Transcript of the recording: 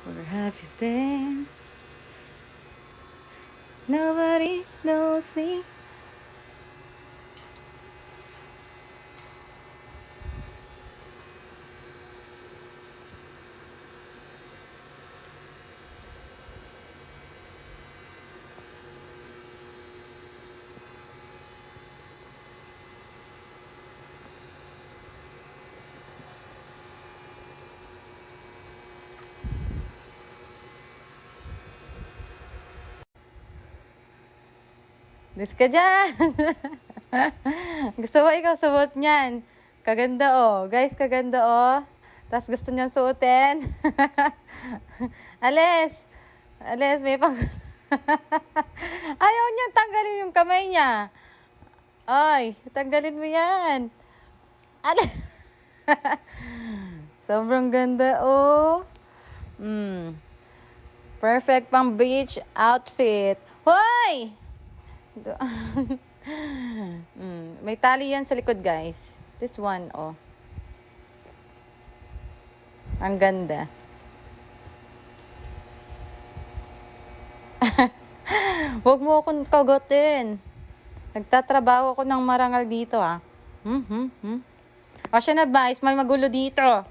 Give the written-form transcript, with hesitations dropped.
Where have you been? Nobody knows me. Dis ka dyan! Gusto mo ikaw suot niyan? Kaganda oh. Guys, kaganda oh. Tapos gusto niyan suotin. Alis! Alis, may pang... Ayaw niyan tanggalin yung kamay niya. Ay, tanggalin mo yan. Alis! Sobrang ganda oh. Perfect pang beach outfit. Hoy! May tali yan sa likod, guys. This one, oh. Ang ganda. Huwag mo akong kagotin. Nagtatrabaho ako ng marangal dito, ah. O siya na, guys. May magulo dito.